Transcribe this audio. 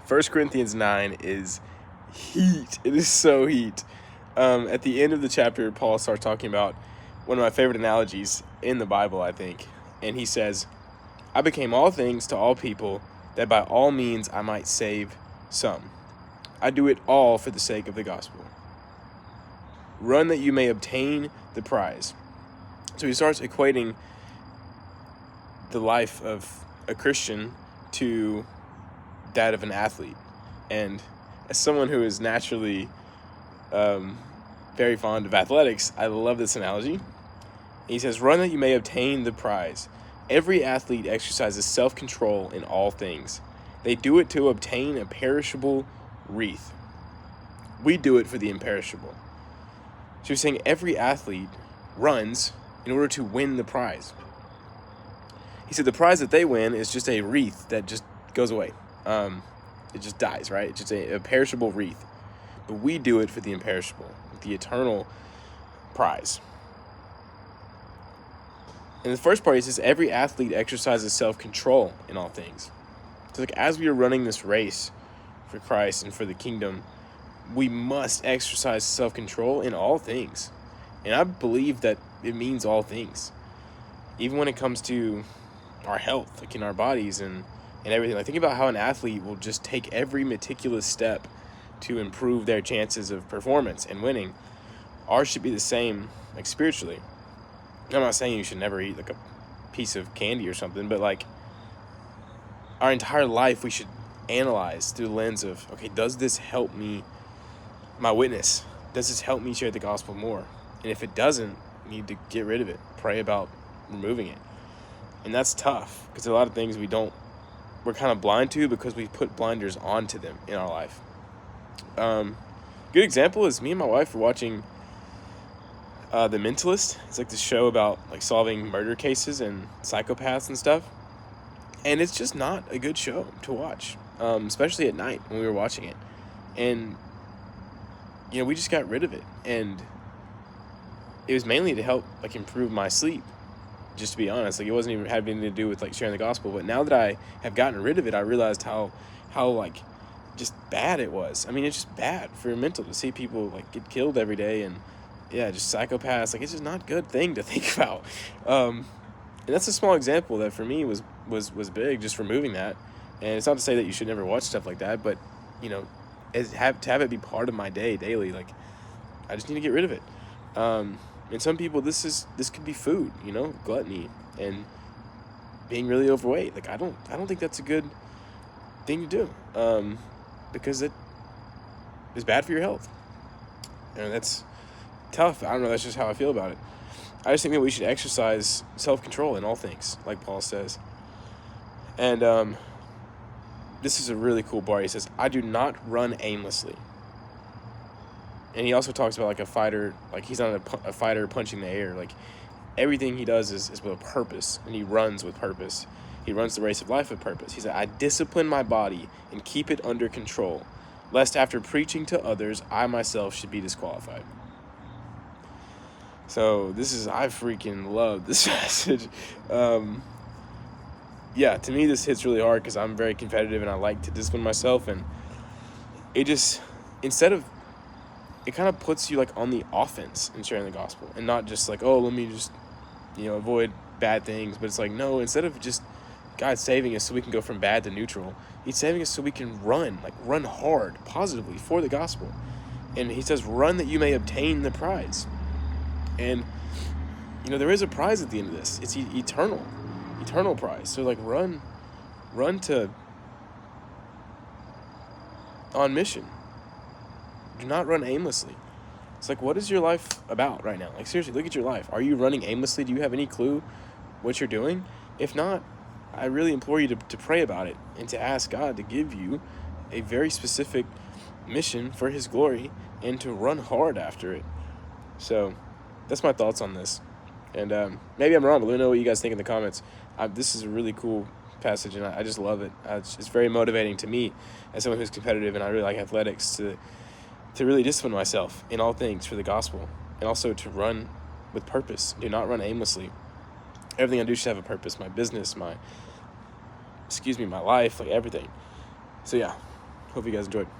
1 Corinthians 9 is heat. It is so heat. At the end of the chapter, Paul starts talking about one of my favorite analogies in the Bible, I think. And he says, I became all things to all people, that by all means I might save some. I do it all for the sake of the gospel. Run that you may obtain the prize. So he starts equating the life of a Christian to that of an athlete. And as someone who is naturally very fond of athletics, I love this analogy. He says, run that you may obtain the prize. Every athlete exercises self-control in all things. They do it to obtain a perishable wreath. We do it for the imperishable. So he's saying every athlete runs in order to win the prize. He said the prize that they win is just a wreath that just goes away. It just dies, right? It's just a perishable wreath. But we do it for the imperishable, the eternal prize. In the first part, he says every athlete exercises self-control in all things. So like as we are running this race for Christ and for the kingdom, we must exercise self-control in all things. And I believe that it means all things. Even when it comes to our health, like in our bodies and everything. Like think about how an athlete will just take every meticulous step to improve their chances of performance and winning. Ours should be the same, like spiritually. I'm not saying you should never eat like a piece of candy or something, but like our entire life we should analyze through the lens of, okay, does this help me, my witness? Does this help me share the gospel more? And if it doesn't, you need to get rid of it. Pray about removing it. And that's tough because a lot of things we're kind of blind to because we put blinders onto them in our life. Good example is me and my wife were watching The Mentalist. It's like this show about like solving murder cases and psychopaths and stuff. And it's just not a good show to watch, especially at night when we were watching it. And, you know, we just got rid of it. And it was mainly to help like improve my sleep, just to be honest. Like it wasn't even having to do with like sharing the gospel. But now that I have gotten rid of it, I realized how like just bad it was. I mean, it's just bad for your mental to see people like get killed every day and yeah, just psychopaths. Like it's just not a good thing to think about. And that's a small example that for me was big, just removing that. And it's not to say that you should never watch stuff like that, but you know, to have it be part of my day daily, like I just need to get rid of it. And some people, this could be food, you know, gluttony and being really overweight. Like I don't think that's a good thing to do, because it is bad for your health. And that's tough. I don't know. That's just how I feel about it. I just think that we should exercise self-control in all things, like Paul says. And this is a really cool part. He says, I do not run aimlessly. And he also talks about like a fighter, like he's not a fighter punching the air. Like everything he does is with a purpose, and he runs with purpose. He runs the race of life with purpose. He said, I discipline my body and keep it under control, lest after preaching to others, I myself should be disqualified. So I freaking love this passage. Yeah, to me this hits really hard because I'm very competitive and I like to discipline myself, and it just, it kind of puts you like on the offense in sharing the gospel and not just like, oh, let me just, you know, avoid bad things. But it's like, no, instead of just God saving us so we can go from bad to neutral, he's saving us so we can run hard, positively for the gospel. And he says, run that you may obtain the prize. And, you know, there is a prize at the end of this. It's eternal prize. So like run on mission. Do not run aimlessly. It's like, what is your life about right now? Like seriously, look at your life. Are you running aimlessly? Do you have any clue what you're doing? If not, I really implore you to pray about it and to ask God to give you a very specific mission for his glory and to run hard after it. So that's my thoughts on this. And maybe I'm wrong, but let me know what you guys think in the comments. This is a really cool passage, and I just love it. It's very motivating to me as someone who's competitive, and I really like athletics, to really discipline myself in all things for the gospel, and also to run with purpose. Do not run aimlessly. Everything I do should have a purpose. My business, my life, like everything. So yeah, Hope you guys enjoyed.